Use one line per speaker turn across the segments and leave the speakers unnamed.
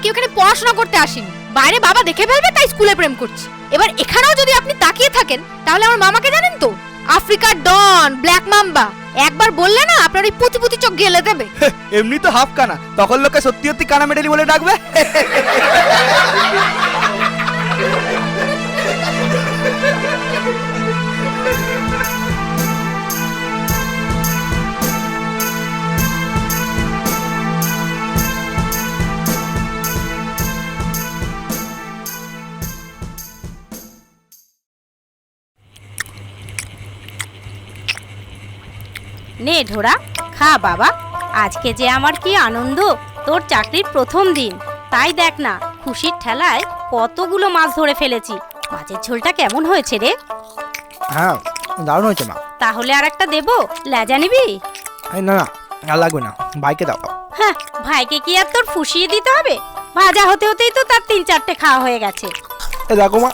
কি ওখানে পড়াশোনা করতে আসিনি, বাইরে বাবা দেখে ফেলবে তাই স্কুলে প্রেম করছি। এবার এখানেও যদি আপনি তাকিয়ে থাকেন তাহলে আমার মামাকে জানেন তো, আফ্রিকার ডন, ব্ল্যাক মাম্বা। একবার বললে না আপনার ওই পুঁতি পুঁতি চোখ গেলে দেবে।
এমনি তো হাফ কানা, তখন লোকে সত্যি সত্যি কানা মেডেলি বলে ডাকবে।
নে ঢোরা, খা বাবা। আজকে যে আমার কি আনন্দ, তোর চাকরির প্রথম দিন। তাই দেখ না, খুশির ঠেলায় কতগুলো মাছ ধরে ফেলেছি। মাছের ঝোলটা কেমন হয়েছে রে?
হ্যাঁ, দারুণ হয়েছে মা।
তাহলে আর একটা দেবো, লেজা নিবি?
না না, আর লাগবে না, ভাইকে দাও।
হ্যাঁ, ভাইকে কি আর তোর ফুসিয়ে দিতে হবে? ভাজা হতে হতেই তো তার 3-4টে খাওয়া হয়ে গেছে।
দেখো মা,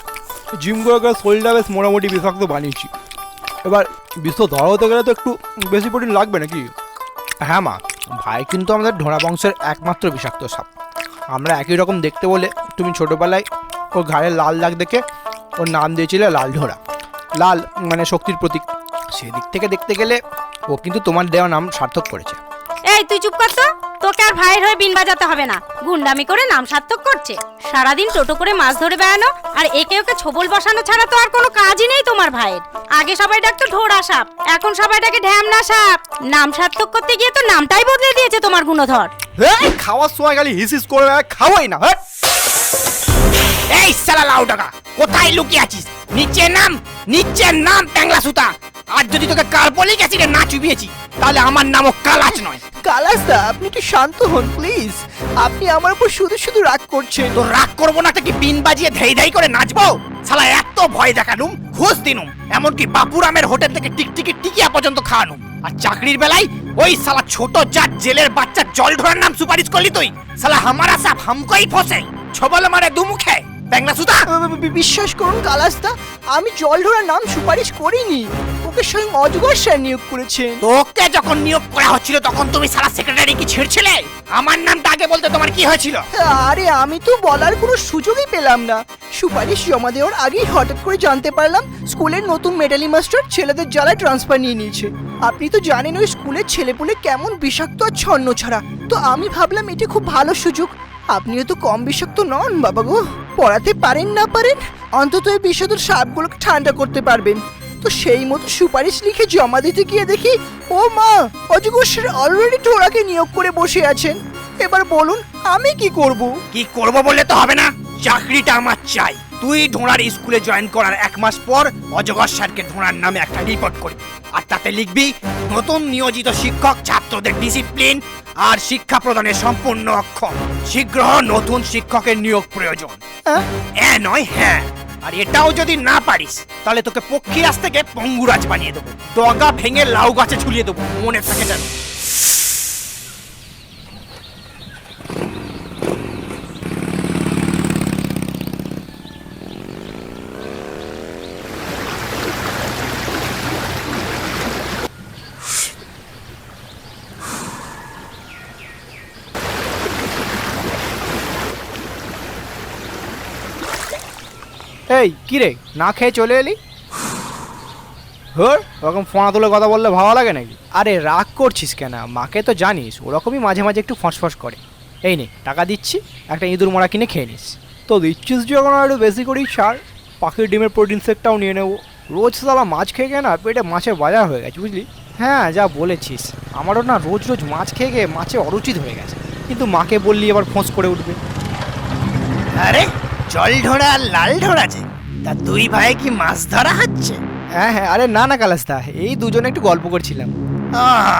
জিম করে শরীরটা বেশ মোটামুটি বিষাক্ত বানিয়েছি। এবার বিশ্ব ধরা হতে গেলে তো একটু বেশি প্রোটিন লাগবে নাকি? হ্যাঁ মা, ভাই কিন্তু আমাদের ঢোড়া বংশের একমাত্র বিষাক্ত সাপ। আমরা একই রকম দেখতে বলে তুমি ছোটোবেলায় ওর ঘাড়ে লাল দাগ দেখে ওর নাম দিয়েছিলে লাল ঢোড়া। লাল মানে শক্তির প্রতীক। সেদিক থেকে দেখতে গেলে ও কিন্তু তোমার দেওয়া নাম সার্থক করেছে।
এই তুই চুপ কর তো, তোকে আর ভাইয়ের হয়ে বিন বাজাতে হবে না। গুন্ডামি করে নাম সার্থক করছে। সারাদিন টোটো করে মাছ ধরে বেড়ানো আর একে ওকে ছোবল বসানো ছাড়া তো আর কোনো কাজই নেই তোমার ভাইয়ের। আগে সবাই ডাকতো ঢোড়া সাপ, এখন সবাই ডাকে ঢ্যামনা সাপ। নাম সার্থক করতে গিয়ে তো নামটাই বদলে দিয়েছে তোমার গুণধর।
খাওয়ার সময় খালি হিসিস করে খাওয়াই না।
এই শালা লাউ টাকা, কোথায় লুকিয়ে আছিস? নিচে নাম, নিচে নাম ট্যাংলা সুতা। আজ যদি তোকে কার্বলিক অ্যাসিডে না চুবিয়েছি তাহলে আমার নামও কালাচ নয়।
কালাসদা, আপনি একটু শান্ত হন প্লিজ। আপনি আমার উপর শুধু শুধু রাগ করছেন।
তো রাগ করবো না তো কি বিন বাজিয়ে ধেই ধেই করে নাচবো? শালা এত ভয় দেখালুম, ঘুষ দিনুম, এমনকি বাপুরামের হোটেল থেকে টিকটিকি টিকিয়া পর্যন্ত খাওয়ানুম। আর চাকরির বেলায় ওই শালা ছোট জাত জেলের বাচ্চা জল ঢোড়ার নাম সুপারিশ করলি তুই। শালা হামারা সাপ হামকোই ফসে, ছবল মারে দুমুখে ট্যাংলা সুতা।
বিশ্বাস করুন কালাসদা, আমি জল ধরার নাম সুপারিশ করিনি। ওকে স্বয়ং অজগর স্যার নিয়োগ করেছেন।
তোকে যখন নিয়োগ করা হচ্ছিল তখন তুমি সারা সেক্রেটারি কি ছিড়ছিলে? আমার নামটা আগে বলতে তোমার কি হয়েছিল?
আরে আমি তো বলার কোনো সুযোগই পেলাম না। সুপারিশ জমা দেওয়ার আগেই হঠাৎ করে জানতে পারলাম স্কুলের নতুন মেডালি মাস্টার ছেলেদের জ্বালায় ট্রান্সফার নিয়ে নিয়েছে। আপনি তো জানেন ওই স্কুলের ছেলেপুলে কেমন বিষাক্ত আর ছন্ন ছাড়া। তো আমি ভাবলাম এটা খুব ভালো সুযোগ। আপনিও তো কম বিষাক্ত নন বাবা গো। পড়াতে পারেন না পারেন, অন্তত এই বিষাক্ত সাপগুলোকে ঠান্ডা করতে পারবেন। তো সেই মতো সুপারিশ লিখে জমা দিতে গিয়ে দেখি ও মা, অজগর স্যার অলরেডি ঢোড়াকে নিয়োগ করে বসে আছেন। এবার বলুন আমি কি করব?
কি করব বললে তো হবে না, চাকরিটা আমার চাই। তুই ঢোড়ার স্কুলে জয়েন করার 1 মাস পর অজগর স্যারকে ঢোড়ার নামে একটা রিপোর্ট করবি। আর তাতে লিখবি নতুন নিয়োজিত শিক্ষক ছাত্রদের ডিসিপ্লিন আর শিক্ষা প্রদানে সম্পূর্ণ অক্ষম। শীঘ্র নতুন শিক্ষকের নিয়োগ প্রয়োজন। নয় হ্যাঁ। আর এটাও যদি না পারিস তাহলে তোকে পক্ষীরাজ থেকে পঙ্গুরাজ বানিয়ে দেবো, ডগা ভেঙে লাউ গাছে ঝুলিয়ে দেবো, মনে থাকে যেন।
এই কি রে, না খেয়ে চলে এলি? ওরকম ফোনা তুলে কথা বললে ভালো লাগে নাকি? আরে রাগ করছিস কেন? মাকে তো জানিস ওরকমই মাঝে মাঝে একটু ফসফস করে। এই নে টাকা দিচ্ছি, একটা ইঁদুর মরা কিনে খেয়ে নিস। তো দিচ্ছিস যখন একটু বেশি করেই ছাড়। পাখির ডিমের প্রোটিন শেকটাও নিয়ে নেবো। রোজ সালা মাছ খেয়ে খেয়ে না পেটে মাছের বাজার হয়ে গেছে বুঝলি। হ্যাঁ যা বলেছিস, আমারও না রোজ রোজ মাছ খেয়ে খেয়ে মাছে অরুচিত হয়ে গেছে। কিন্তু মাকে বললি এবার ফোঁস করে উঠবে।
আরে জল ঢোড়া আর লাল ঢোড়া যে, তা দুই ভাই কি মাছ ধরা হচ্ছে?
হ্যাঁ হ্যাঁ, আরে না না কালাস্তা, এই দুজনে একটু গল্প করছিলাম।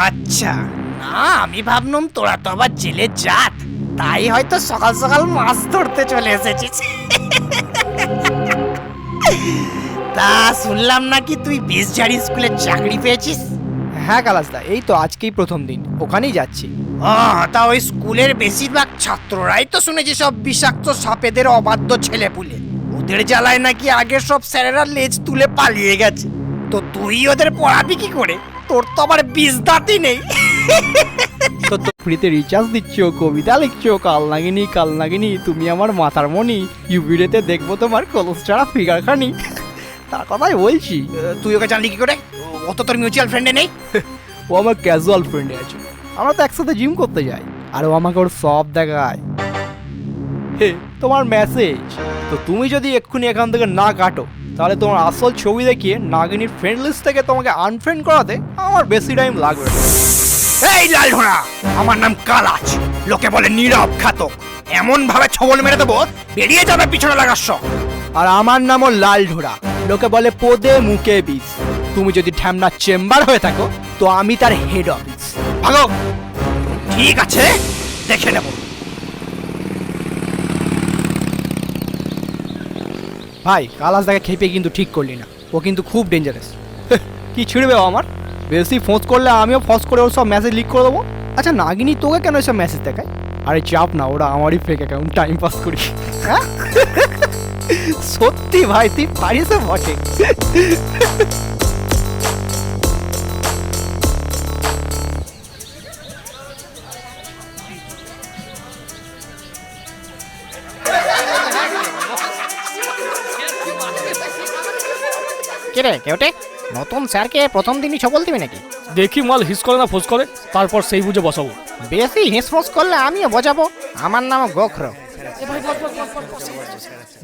আচ্ছা, না আমি ভাবলাম তোরা তো আবার জেলের জাত, তাই হয়তো সকাল সকাল মাছ ধরতে চলে এসেছিস। তা শুনলাম নাকি তুই বিশঝাড়ি স্কুলে চাকরি পেয়েছিস?
হ্যাঁ কালাস্তা, এই তো আজকেই প্রথম দিন, ওখানেই যাচ্ছি।
তা ওই স্কুলের বেশিরভাগ ছাত্ররাই তো শুনেছি সব বিষাক্ত সাপেদের অবাধ্য ছেলেপুলে। ওদের জ্বালায় নাকি আগে সব স্যারেরা লেজ তুলে পালিয়ে গেছে। তো তুই ওদের পড়াবি কি করে? তোর তো আবার বিষ দাঁতই নেই।
সত্য ফ্রিতে রিচার্জ দিচ্ছ, কবিতা লিখছো, কাল নাগিনী তুমি আমার মাথার মনি, ইউবিরেতে দেখবো তোমার কলস ছাড়া ফিগার খানি। তার কথাই বলছি।
তুই ওকে জানলি কি করে? ও তো তোর মিউচুয়াল ফ্রেন্ডে নেই।
ও আমার ক্যাজুয়াল ফ্রেন্ডে আছে, আমরা তো একসাথে জিম করতে যাই, আর ও আমাকে ওর সব দেখায়। হে তোমার মেসেজ তো, তুমি যদি এক্ষুনি এখান থেকে না কাটো তাহলে তোমার আসল ছবি দেখিয়ে নাগিনীর ফ্রেন্ড লিস্ট থেকে তোমাকে আনফ্রেন্ড করাতে আমার বেশি টাইম লাগবে না।
এই লাল ঘোড়া, আমার নাম কালাচ, লোকে বলে নীরব ঘাতক। এমন ভাবে ছবল মেরে দেবো বেরিয়ে যাবে পিছনে লাগার শখ।
আর আমার নামও লাল ঢোড়া, লোকে বলে পদে মুখে বিষ। তুমি যদি ঢ্যামনা চেম্বার হয়ে থাকো তো আমি তার হেড অফিস।
ভাগো। ঠিক আছে, দেখে নেব।
ভাই কালাস দাকে খেপে কিন্তু ঠিক করলি না, ও কিন্তু খুব ডেঞ্জারাস। কি ছিড়বে ও আমার? বেশি ফোঁস করলে আমিও ফোঁস করে ওর সব মেসেজ লিক করে দেবো। আচ্ছা নাগিনী তোকে কেন এসব মেসেজ দেখায়? আরে চাপ না, ওরা আমারই ফেক অ্যাকাউন্ট, টাইম পাস করি। হ্যাঁ সত্যি ভাই তুই পারিস বটে।
কিরে কেউটে, নতুন স্যারকে প্রথম দিনই ছবল দিবি নাকি?
দেখি মাল হিস করে না ফোঁস করে, তারপর সেই বুঝে বসাবো।
বেশি হিসফোস করলে আমিও বোঝাবো। আমার নাম গোখর।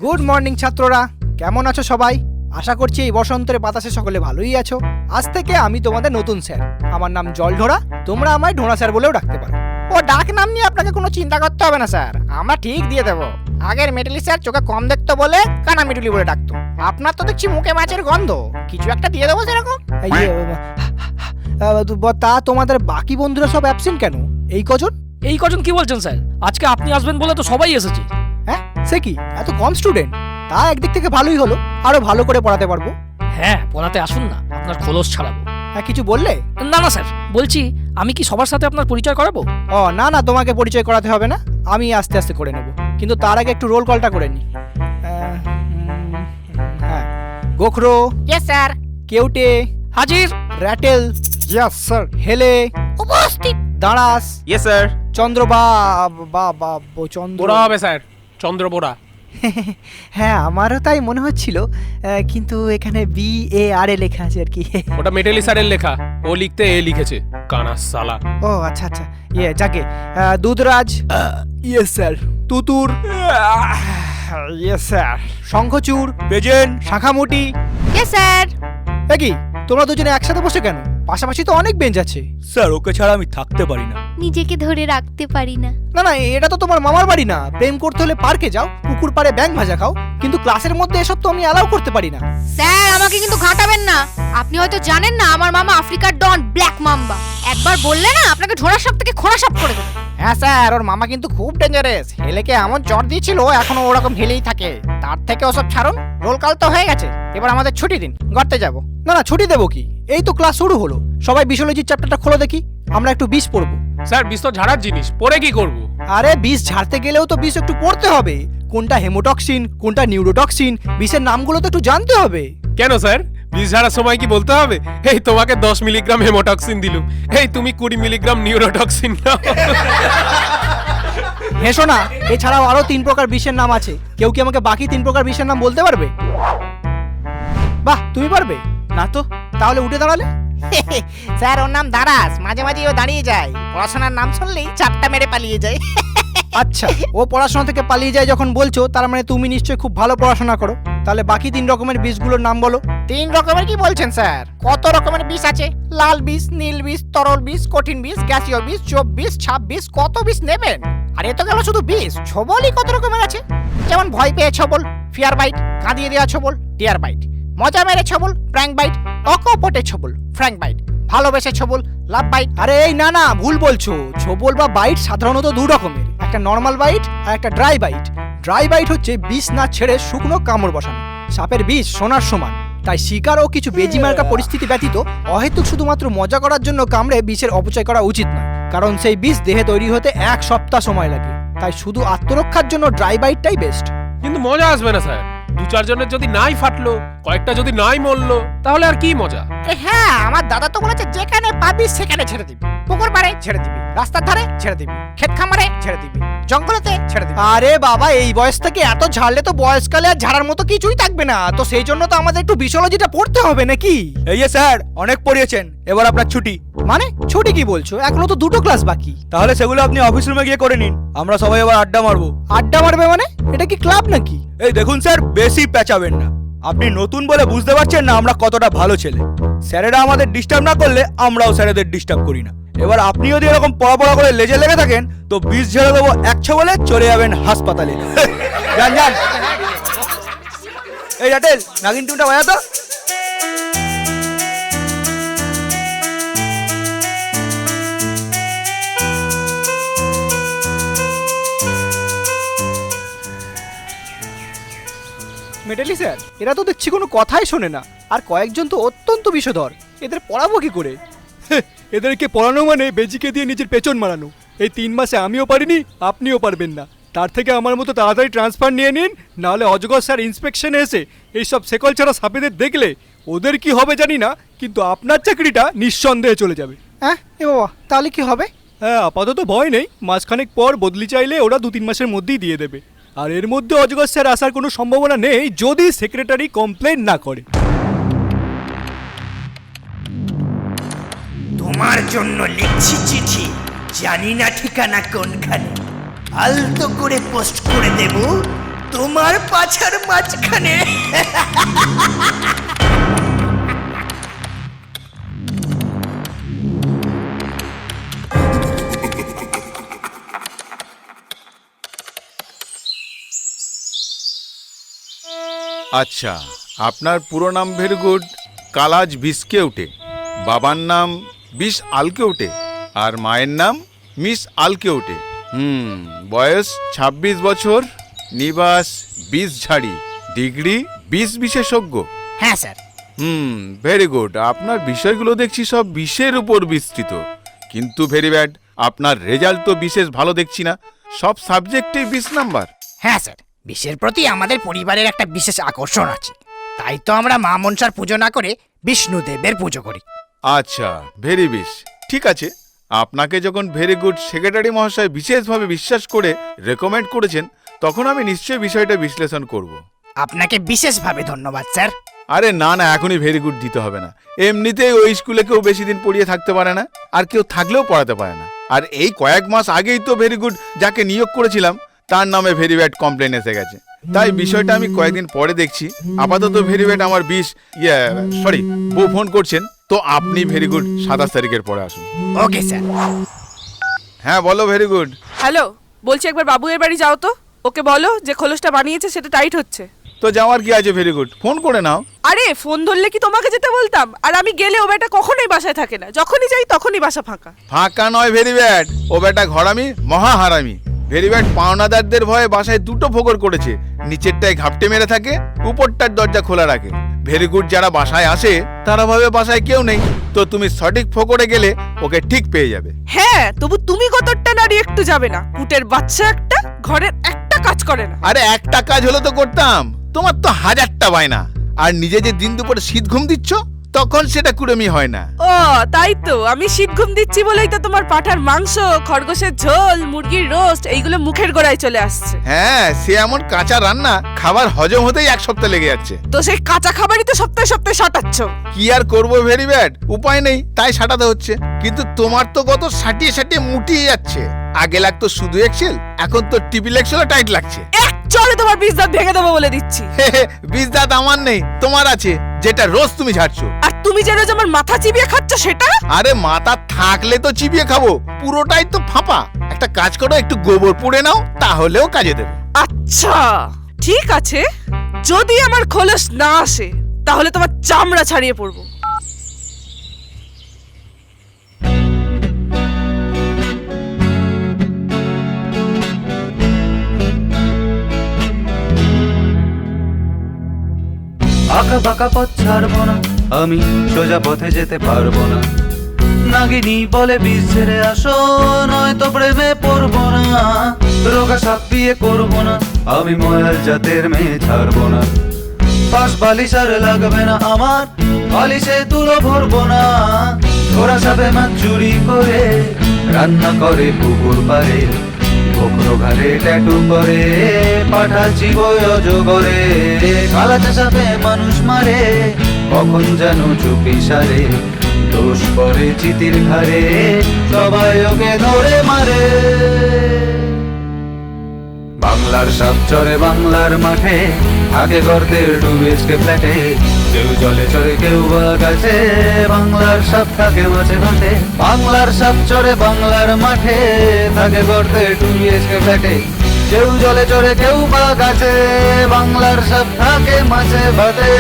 গুড মর্নিং ছাত্ররা, কেমন আছো সবাই? আশা করছি এই বসন্তের বাতাসে সকলে ভালোই আছো। আজ থেকে আমি তোমাদের নতুন স্যার, আমার নাম জলঢোড়া, তোমরা আমায় ঢোড়া স্যার বলেও ডাকতে পারো।
ও ডাক নাম নিয়ে আপনাকে কোনো চিন্তা করতে হবে না স্যার, আমরা ঠিক দিয়ে দেবো। আগের মেটালি স্যার চোখে কম দেখতো বলে কানা মিটুলি বলে ডাকতো, আপনার তো দেখছি মুখে মাছের গন্ধ, কিছু একটা দিয়ে দেবো সেরকম।
এই যে, তা তোমাদের বাকি বন্ধুরা সব অ্যাবসেন্ট কেন? এই কজন?
এই কজন কি বলছেন স্যার? আজকে আপনি আসবেন বলে তো সবাই এসেছে।
হ্যাঁ সে কি, এত কম স্টুডেন্ট? তা একদিক থেকে ভালোই হলো, আরো ভালো করে পড়াতে পারবো।
হ্যাঁ পড়াতে আসুন না, আপনার খোলস ছাড়াবো।
হ্যাঁ কিছু বললে?
না না স্যার, বলছি আমি কি সবার সাথে আপনার পরিচয় করাবো?
ও না না, তোমাকে পরিচয় করাতে হবে না, আমি আস্তে আস্তে করে নেব। কিন্তু তার আগে একটু রোল কলটা করে নি। হ্যাঁ, গোখরো,
ইয়েস স্যার।
কেউটে
হাজির।
র্যাটেল,
ইয়েস স্যার।
হেলে
উপস্থিত।
দাঁড়াস,
ইয়েস স্যার।
চন্দ্র চন্দ্র।
বোরা হবে স্যার, চন্দ্র বোরা।
হ্যাঁ আমারও তাই মনে হচ্ছিল, কিন্তু এখানে BAR লেখা আছে আর কি।
ওটা মেটালি স্যারের লেখা, ও লিখতে এ লিখেছে, কানা সালা।
ও আচ্ছা আচ্ছা, যাকে দুধরাজ, ইয়েস স্যার। তুতুর, ইয়েস স্যার। শঙ্খচূড়, বেজেন, শাখামুটি।
Yes sir.
কি তোমরা দুজনে একসাথে বসে কেন? পাশাপাশি তো অনেক বেঞ্চ আছে।
স্যার ওকে ছাড়া আমি থাকতে পারি না।
নিজেকে ধরে রাখতে পারি না।
না না, এটা তো তোমার মামার বাড়ি না। প্রেম করতে হলে পার্কে যাও, পুকুর পাড়ে ব্যাঙ ভাজা খাও, কিন্তু ক্লাসের মধ্যে এসব তো আমি অ্যালাউ করতে পারি না।
স্যার আমাকে কিন্তু ঘাটাবেন না। আপনি হয়তো জানেন না আমার মামা আফ্রিকার ডন ব্ল্যাক মাম্বা। একবার বললে না আপনাকে ঝোড়া সাপ থেকে খোঁড়া সাপ করে দেবে।
হ্যাঁ স্যার, ওর মামা কিন্তু খুব ডেঞ্জারাস। হেলেকে এমন চট দিয়েছিল, এখনো ওরকম হেলেই থাকে। তার থেকে ওসব ছাড়ুন, রোল কাল তো হয়ে গেছে, এবার আমাদের ছুটি দিন, ঘুরতে যাবো।
না না, ছুটি দেবো কি? এই তো ক্লাস শুরু হলো, সবাই বিশোলজির চ্যাপ্টারটা খোলো দেখি, আমরা একটু বিষ পড়বো।
স্যার বিষ তো ঝাড়ার জিনিস, পরে কি করব?
আরে বিষ ঝাড়তে গেলেও তো বিষ একটু পড়তে হবে। কোনটা হেমোটক্সিন, কোনটা নিউরোটক্সিন, বিষের নামগুলো তো একটু জানতে হবে।
কেন স্যার, বিষ ঝাড়ার সময় কি বলতে হবে, এই তোমাকে 10 মিলিগ্রাম হেমোটক্সিন দিলুম, এই তুমি 20 মিলিগ্রাম নিউরোটক্সিন নাও?
হেসো না, এছাড়াও আরো 3 প্রকার বিষের নাম আছে। কেউ কি আমাকে বাকি 3 প্রকার বিষের নাম বলতে পারবে? বাহ, তুমি পারবে না তো, তাহলে উঠে দাঁড়ালে।
স্যার ওর নাম দারাস, মাঝে মাঝে ও দাঁড়িয়ে যায়, পড়াশোনার নাম শুনলেই চাপটা মেরে পালিয়ে যায়।
আচ্ছা, ও পড়াশোনা থেকে পালিয়ে যায় যখন বলছো, তার মানে তুমি নিশ্চয়ই খুব ভালো পড়াশোনা করো। তাহলে বাকি 3 রকমের বিষগুলোর নাম বলো।
3 রকমের কি বলছেন স্যার? কত রকমের বিষ আছে, লাল বিষ, নীল বিষ, তরল বিষ, কঠিন বিষ, গ্যাসীয় বিষ, চোপ বিষ, ছাপ বিষ, কত বিষ নেবেন? আর এ তো গেল শুধু বিষ, ছবলই কত রকমের আছে। যেমন ভয় পেয়ে ছবল, ফিয়ার বাইট, কাঁদিয়ে দেওয়া ছবল, টিয়ার বাইট, মজা মেরে ছবল, প্র্যাঙ্ক বাইট, অকপটে ছবল, ফ্র্যাঙ্ক বাইট, ভালোবেসে ছবল, লাভ বাইট।
আরে এই না না, ভুল বলছো। ছোবল বা বাইট সাধারণত 2 রকমের, একটা নর্মাল বাইট আর একটা ড্রাই বাইট। ড্রাই বাইট হচ্ছে বিষ না ছেড়ে শুকনো কামড় বসানো। সাপের বিষ সোনার সমান, তাই শিকার ও কিছু বেজিমার্কা পরিস্থিতি ব্যতীত অহেতুক শুধুমাত্র মজা করার জন্য কামড়ে বিষের অপচয় করা উচিত নয়, কারণ সেই বিষ দেহে তৈরি হতে 1 সপ্তাহ সময় লাগে। তাই শুধু আত্মরক্ষার জন্য ড্রাই বাইটটাই বেস্ট।
কিন্তু মজা আসবে না স্যার। দু চারজনের যদি নাই ফাটলো, কয়েকটা যদি নাই মরলো, তাহলে আর কি মজা?
হ্যাঁ, আমার দাদা তো বলেছে যেখানে পাবি সেখানে ছেড়ে দিবি। পুকুর পাড়ে ছেড়ে দিবি, রাস্তার ধারে ছেড়ে দিবি, ক্ষেত খামারে ছেড়ে দিবি, জঙ্গলেতে ছেড়ে দিবি।
আরে বাবা, এই বয়স থেকে এত ঝাড়লে তো বয়সকালে আর ঝাড়ার মতো কিছুই থাকবে না। তো সেই জন্য তো আমাদের একটু বিশোলজিটা পড়তে হবে নাকি?
এই যে স্যার, অনেক পড়িয়েছেন, এবার আপনার ছুটি।
মানে ছুটি কি বলছো? এখনো তো 2টো ক্লাস বাকি।
তাহলে সেগুলো আপনি অফিস রুমে গিয়ে করে নিন, আমরা সবাই এবার আড্ডা মারবো।
আড্ডা মারবে মানে? এটা কি ক্লাব নাকি?
এই দেখুন স্যার, বেশি পেঁচাবেন না। আপনি নতুন বলে বুঝতে পারছেন না আমরা কতটা ভালো ছেলে। স্যারেরা আমাদের ডিস্টার্ব না করলে আমরাও স্যারেদের ডিস্টার্ব করি না। এবার আপনি যদি এরকম পড়া করে লেজে লেগে থাকেন তো বিষ ঝেড়ে দেবো 100 বলে চলে যাবেন হাসপাতালে। যান যান। এই রাটেল, নাগিন টুনটা বাজা তো।
মেটালি স্যার, এরা তো দেখছি কোনো কথাই শোনে না, আর কয়েকজন তো অত্যন্ত বিষধর। এদের পড়াবো কি করে?
এদেরকে পড়ানো মানে বেজিকে দিয়ে নিজের পেছন মারানো। এই 3 মাসে আমিও পারিনি, আপনিও পারবেন না। তার থেকে আমার মতো তাড়াতাড়ি ট্রান্সফার নিয়ে নিন, নাহলে অজগর স্যার ইন্সপেকশনে এসে এইসব সেকল ছাড়া সাপেদের দেখলে ওদের কি হবে জানি না, কিন্তু আপনার চাকরিটা নিঃসন্দেহে চলে যাবে।
হ্যাঁ এ বাবা, তাহলে কি হবে?
হ্যাঁ, আপাতত ভয় নেই, মাসখানেক পর বদলি চাইলে ওরা 2-3 মাসের মধ্যেই দিয়ে দেবে। আর এর মধ্যে অজগর স্যার আসার কোনো সম্ভাবনা নেই যদি সেক্রেটারি কমপ্লেন না করে।
তোমার জন্য লিখছি চিঠি, জানি না ঠিকানা কোনখানে, আলতো করে পোস্ট করে দেব তোমার পাছার মাঝখানে।
আচ্ছা, আপনার পুরো নাম ভেরিগুড কালাজ বিসকেউটে, বাবার নাম বিশ আলকেউটে, আর মায়ের নাম মিস আলকেউটে। বয়স 26 বছর, নিবাস 20 ঝাড়ি, ডিগ্রি 20 বিশেষজ্ঞ।
হ্যাঁ স্যার।
Very good. আপনার বিষয়গুলো দেখছি সব বিশের উপর বিস্তৃত, কিন্তু ভেরি ব্যাড, আপনার রেজাল্ট তো বিশেষ ভালো দেখছি না, সব সাবজেক্টেই 20 নাম্বার।
হ্যাঁ স্যার, বিশ্বের প্রতি আমাদের পরিবারের একটা বিশেষ আকর্ষণ আছে, তাই তো আমরা মা মনসার পুজো না করে বিষ্ণুদেবের পুজো করি।
আচ্ছা, ভেরি বিশ, ঠিক আছে। আপনাকে যখন ভেরি গুড সেক্রেটারি মহাশয় বিশেষভাবে বিশ্বাস করে রেকমেন্ড করেছেন, তখন আমি নিশ্চয়ই বিষয়টা বিশ্লেষণ করব।
আপনাকে বিশেষভাবে ধন্যবাদ স্যার।
আরে না না, এখনই ভেরি গুড দিতে হবে না। এমনিতেই ওই স্কুলে কেউ বেশি দিন পড়িয়ে থাকতে পারে না, আর কেউ থাকলেও পড়াতে পারে না। আর এই কয়েক মাস আগেই তো ভেরি গুড যাকে নিয়োগ করেছিলাম তার নামে ভেরি ব্যাড কমপ্লেন এসে গেছে, তাই বিষয়টা আমি কয়েকদিন পরে দেখছি। আপাতত ভেরি ব্যাড আমার বউ ফোন করছেন, তো আপনি ভেরি গুড 27 তারিখের পরে আসুন।
Okay sir.
হ্যাঁ বলো ভেরি গুড।
হ্যালো, বলছি একবার বাবুয়ের বাড়ি যাও তো, ওকে বলো যে খোলসটা বানিয়েছে সেটা টাইট হচ্ছে।
তো যাওয়ার কি আছে ভেরি গুড, ফোন করে নাও।
আরে ফোন ধরলে কি তোমাকে যেতে বলতাম? আর আমি গেলে ও বেটা কখনোই বাসায় থাকে না, যখনই যাই তখনই বাসা ফাঁকা।
ফাঁকা নয় ভেরি ব্যাড, ও বেটা ঘরামি মহা হারামি। ভেরি ব্যাড পাওনাদারদের ভয়ে বাসায় 2টো ফোকর করেছে, নিচেরটায় ঘাপটে মেরে থাকে, উপরটার দরজা খোলা রাখে। ভেরি গুড যারা বাসায় আসে তারা ভাবে বাসায় কেউ নেই, তো তুমি সঠিক ফোকরে গেলে ওকে ঠিক পেয়ে যাবে।
হ্যাঁ, তবু তুমি কতটা নারী একটু যাবে না? কুটের বাচ্চা একটা, ঘরের একটা কাজ করে না।
আরে একটা কাজ হলো তো করতাম, তোমার তো 1000টা বায়না, আর নিজে যে দিন দুপুরে শীত ঘুম দিচ্ছ তখন সেটা কুড়েমি হয় না।
ও তাই তো, আমি শীত ঘুম দিচ্ছি বলেই তো তোমার পাঠার মাংস, খরগোশের ঝোল, মুরগির রোস্ট এইগুলো মুখের গোড়ায় চলে আসছে।
হ্যাঁ, সে এমন কাঁচা রান্না খাবার হজম হতেই 1 সপ্তাহ লেগে যাচ্ছে।
তো সেই কাঁচা খাবারই তো সপ্তাহে সপ্তাহে সাটাচ্ছ।
কি আর করবো ভেরি ব্যাড, উপায় নেই তাই সাটাতে হচ্ছে। কিন্তু তোমার তো কত সাটিয়ে সাটিয়ে মুটিয়ে যাচ্ছে। আগে লাগতো শুধু এক্সেল, এখন তো টিপিল এক্সেলও টাইট লাগছে।
চলে তোমার বীজ দাঁত ভেঙে দেবো বলে দিচ্ছি।
বীজ দাঁত আমার নেই, তোমার আছে, যেটা রোজ তুমি ঝাড়ছো।
আর তুমি যে রোজ আমার মাথা চিবিয়ে খাচ্ছ সেটা?
আরে মাথা থাকলে তো চিবিয়ে খাবো, পুরোটাই তো ফাঁপা। একটা কাজ করো, একটু গোবর পুড়ে নাও, তাহলেও কাজে দেবে।
আচ্ছা ঠিক আছে, যদি আমার খোলস না আসে তাহলে তোমার চামড়া ছাড়িয়ে পড়বো।
আঁকা বাঁকা পথ ছাড়বো না, আমি সোজা পথে যেতে পারবো না। নাগিনী বলে বীজ ছেড়ে আসো, নয়তো প্রেমে পড়বো না। রোগা সাপ বিয়ে করবো না, আমি ময়াল জাতের মেয়ে ছাড়বো না। বাস বালিশ আর লাগবে না আমার, বালিশে তুলো ভরবো না। ওরা যাবে মাছ চুরি করে, রান্না করে পুকুর পারে, বকরো ঘাড়ে ট্যাটু করে, পাঠাচ্ছি বই অজগরে। কালাচা সাপে মানুষ মারে, কখন যেন চুপি সারে, দোষ পরে চিতির ঘাড়ে, সবাই ওকে ধরে মারে। বাংলার সাপ চরে বাংলার মাঠে, আগে গর্তের 2 BHK ফ্ল্যাটে, কেউ জলে চড়ে কেউ বা গাছে, বাংলার সাপ থাকে মাঝে মাঠে। বাংলার সাপ চরে বাংলার মাঠে, থাকে গর্তের 2 BHK ফ্ল্যাটে, কেউ জলে চড়ে কেউ বা গাছে, বাংলার সাপ থাকে মাঝে ভাতে।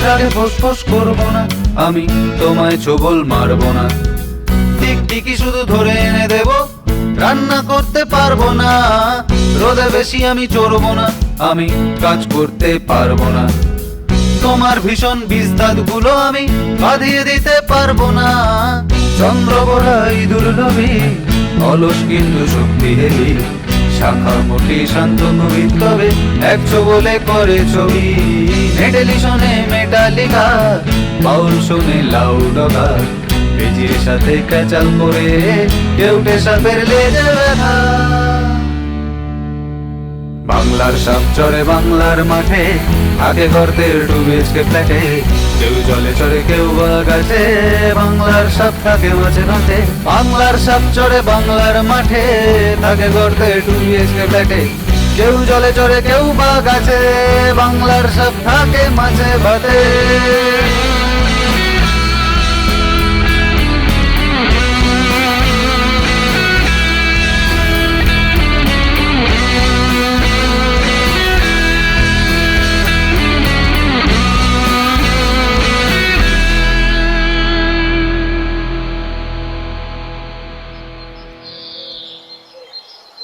রাগে ফোঁস করবো না, আমি তোমায় ছোবল মারবো না। টিকটিকি শুধু ধরে এনে দেব, রান্না করতে পারবো না। রোদে বেশি আমি চড়বো না, আমি কাজ করতে পারবো না। তোমার ভীষণ বিস্তাদ গুলো আমি বাঁধিয়ে দিতে পারবো না। চন্দ্র বড়া ইঁদুর লোভী, অলস কিন্তু শক্তিশালী, শাখা মোটি শান্ত কবি, তবে এক বলে করে ছবি। মেটালিশনে মেটালিকা, বাউল শোনে লাউডকা, বেজির সাথে ক্যাচাল করে, কেউটে সাপের লেজে ব্যথা। বাংলার সাপ চড়ে বাংলার মাঠে, আগে গর্তের 2 BHK ফ্ল্যাটে, কেউ জলে চড়ে কেউ বা গাছে, বাংলার সাপ থাকে মাঝে মাঠে। বাংলার সাপ চড়ে বাংলার মাঠে, থাকে গর্তের 2 BHK ফ্ল্যাটে, কেউ জলে চড়ে কেউ বা গাছে, বাংলার সাপ থাকে মাঝে ভাতে।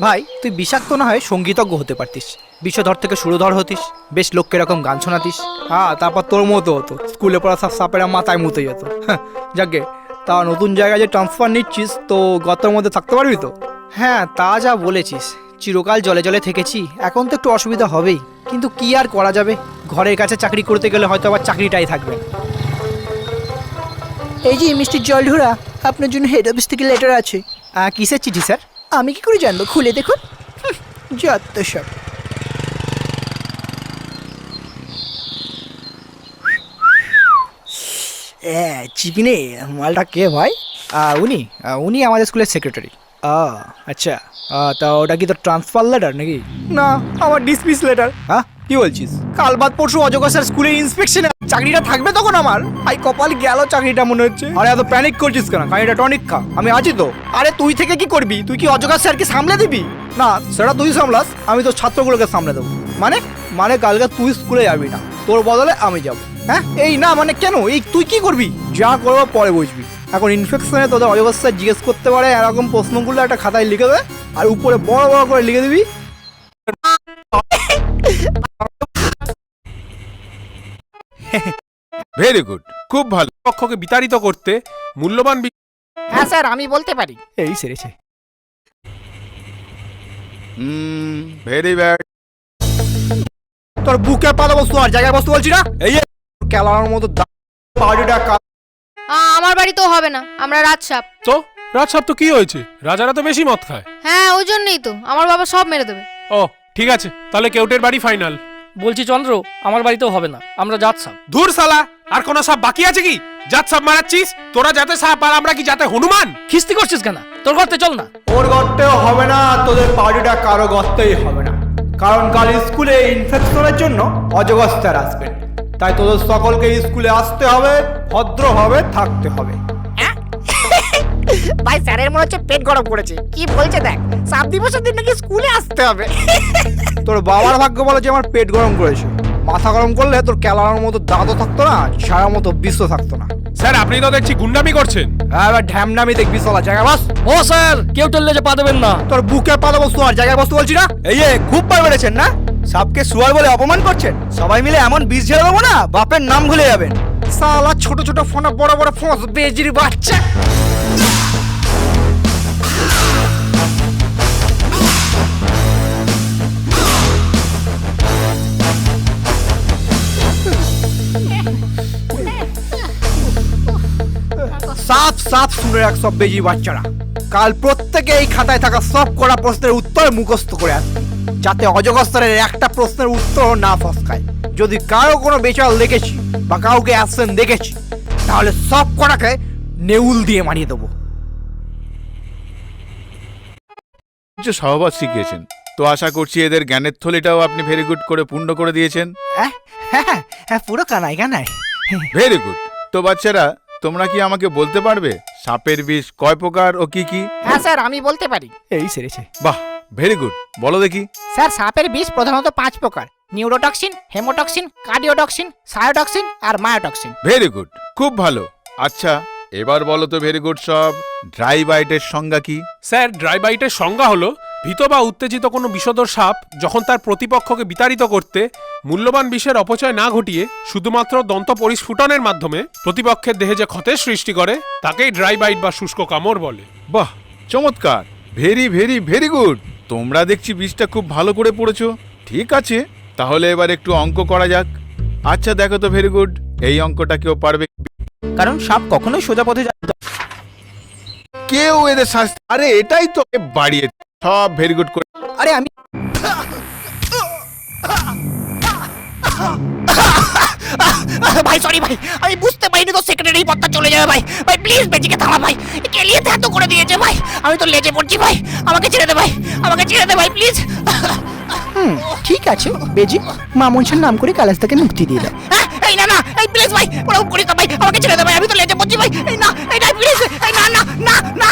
ভাই তুই বিষাক্ত না হয় সঙ্গীতজ্ঞ হতে পারতিস, বিষধর থেকে সুরধর হতিস, বেশ লোককে এরকম গান শোনাতিস। হ্যাঁ, তারপর তোর মতো হতো, স্কুলে পড়া সব সাপেরা মাথায় মুতে যেত। হ্যাঁ, যাকে তা নতুন জায়গায় যে ট্রান্সফার নিচ্ছিস, তো গতর মধ্যে থাকতে পারবি তো? হ্যাঁ, তা যা বলেছিস, চিরকাল জলে জলে থেকেছি, এখন তো একটু অসুবিধা হবেই, কিন্তু কি আর করা যাবে, ঘরের কাছে চাকরি করতে গেলে হয়তো আবার চাকরিটাই থাকবে।
এই যে মিস্টার জলঢোরা, আপনার জন্য হেড অফিস থেকে লেটার আছে।
কিসের চিঠি স্যার?
আমি কি করে জানবো, খুলে দেখুন। যত সব।
চিকিনে মালটা কে ভাই? উনি আমাদের স্কুলের সেক্রেটারি। আচ্ছা, তা ওটা কি তোর ট্রান্সফার লেটার নাকি? না, আমার ডিসমিস লেটার। হ্যাঁ, কি বলছিস? কাল বাদ পরশু অজগর স্যার স্কুলের ইন্সপেকশনে, চাকরিটা থাকবে তখন আমার। আই কপাল গেল চাকরিটা মনে হচ্ছে। আরে এত প্যানিক করছিস কেন? কাহিনীটা টনিক খা, আমি আছি তো। আরে তুই থেকে কি করবি? তুই কি অজগর স্যারকে সামলে দিবি? না, সেটা তুই সামলাস, আমি তো ছাত্রগুলোকে সামলে দেবো। মানে কালকে তুই স্কুলে যাবি না, তোর বদলে আমি যাব। হ্যাঁ, এই না মানে কেন? এই তুই কি করবি? যা করবো পরে বুঝবি। এখন ইনফেকশনে তোদের অজগর স্যার জিজ্ঞেস করতে পারে, এরকম প্রশ্নগুলো একটা খাতায় লিখে দেবে, আর উপরে বড় বড় করে লিখে দিবি,
ভেরি গুড, খুব ভালো। পক্ষকে বিতাড়িত করতে মূল্যবান
হ্যাঁ স্যার, আমি বলতে পারি।
এই সেরেছে।
Very bad.
তোর বুকে পাতা বস্তু আর জায়গায় বস্তু বলছি না। এই কেলার মতো বাড়িটা
আমার বাড়িতেও হবে না, আমরা রাজসাপ।
তো রাজসাপ তো কি হয়েছে? রাজারা তো বেশি মদ খায়।
হ্যাঁ, ওই জন্যই তো আমার বাবা সব মেরে দেবে।
ও ঠিক আছে, তাহলে কেউটের বাড়ি ফাইনাল।
বলছি চন্দ্র, আমার বাড়িতেও হবে না, আমরা জাত সাপ।
দূর সালা, আর কোন সাপ বাকি আছে কি? জাত সাপ মারাচ্ছিস তোরা, যাতে সাপ, আর আমরা কি যাতে হনুমান?
খিস্তি করছিস কেন? তোর গর্তে চল না।
ওর গর্তেও হবে না, তোদের পার্টিটা কারো গর্তেই হবে না, কারণ কাল স্কুলে ইনফেকশনের জন্য অজগর স্যার আসবেন। তাই তোদের সকলকে স্কুলে আসতে হবে, ভদ্রভাবে থাকতে হবে।
ভাই স্যারের মনে হচ্ছে পেট গরম করেছে। কি বলছে দেখ, সাপ দিবসের দিন নাকি স্কুলে আসতে হবে।
তোর বাবার ভাগ্য বলে যে আমার পেট গরম করেছে, মাথা গরম করলে তোর ক্যালার মতো দাঁতও থাকতো না, ছাড়ার মতো বিশ্ব থাকতো না।
স্যার আপনি তো দেখছি গুন্ডামি করছেন।
হ্যাঁ, এবার ঢ্যামনামি দেখবি সলা, জায়গায় বস।
ও স্যার, কেউ টেললে যে পা দেবেন না।
তোর বুকে পা দেবো আর জায়গায় বসতে বলছি না।
এই যে খুব বার বেড়েছেন না, সাপকে শুয়ার বলে অপমান করছেন। সবাই মিলে এমন বিষ ঝেড়ে দেবো না, বাপের নাম ভুলে যাবেন।
সালা ছোট ছোট ফোনে বড় বড় ফোঁস বেজির বাচ্চা। সাফ সাফ শুনে রাখ সব বেজি বাচ্চারা, কাল প্রত্যেকে এই খাতায় থাকা সব করা প্রশ্নের উত্তর মুখস্থ করে আসবে, যাতে অজগর স্যারের একটা প্রশ্নের উত্তর না ফসকায়। যদি কারো কোনো বেচাল দেখেছি বা কাউকে অ্যাবসেন্ট দেখেছি, তাহলে সব কটাকে নেউল দিয়ে মারিয়ে দেবো।
যে সহবাস শিখিয়েছেন, তো আশা করছি এদের জ্ঞানের থলিটাও আপনি ভেরি গুড করে পূর্ণ করে দিয়েছেন।
হ্যাঁ হ্যাঁ, পুরো কানাই কানাই।
Very good. তো বাচ্চারা, তোমরা কি আমাকে বলতে পারবে সাপের বিষ কয় প্রকার ও কি কি?
হ্যাঁ স্যার, আমি বলতে পারি।
এই সেরেছে।
বাহ, ভেরি গুড, বলো দেখি।
স্যার, সাপের বিষ প্রধানত 5 প্রকার: নিউরোটক্সিন, হেমোটক্সিন, কার্ডিওটক্সিন, সায়োটক্সিন আর মায়োটক্সিন।
ভেরি গুড, খুব ভালো। আচ্ছা, এবার বলো তো ভেরি গুড সব, ড্রাই বাইটের সংজ্ঞা কি?
স্যার ড্রাই বাইটের সংজ্ঞা হলো ভীত বা উত্তেজিত কোনো বিষধর সাপ যখন তার প্রতিপক্ষকে বিতাড়িত করতে মূল্যবান বিষের অপচয় না ঘটিয়ে শুধুমাত্র দন্ত পরিস্ফুটনের মাধ্যমে প্রতিপক্ষের দেহে যে ক্ষতের সৃষ্টি করে তাকেই ড্রাই বাইট বা শুষ্ক কামড় বলে।
বাহ, চমৎকার, ভেরি ভেরি ভেরি গুড। তোমরা দেখছি বিষটা খুব ভালো করে পড়েছো। ঠিক আছে, তাহলে এবার একটু অঙ্ক করা যাক। আচ্ছা দেখো তো ভেরি গুড, এই অঙ্কটা কেউ পারবে?
কারণ সাপ কখনোই সোজা পথে যায় না।
কেউ এদের শাস্তি, আরে এটাই তো বাড়িয়ে সব ভেরি গুড করে।
আরে আমি
ভাই সরি ভাই, আমি বুঝতে পারিনি তো সেক্রেটারি পদটা চলে যাবে ভাই। ভাই প্লিজ বেজিকে থামা ভাই, কেলিয়ে এত করে দিয়েছে ভাই, আমি তো লেজে পড়ছি ভাই, আমাকে ছেড়ে দে ভাই, আমাকে ছেড়ে দে ভাই প্লিজ।
ঠিক আছে বেজি, মামুনসার নাম করে কালাস্তাকে মুক্তি দিয়ে দাও।
এই না না, এই প্লিজ ভাই, ওরকম করিস না ভাই, আমাকে ছেড়ে দে ভাই, আমি তো লেজে পড়ছি ভাই। এই না, এই না প্লিজ, এই না না না না।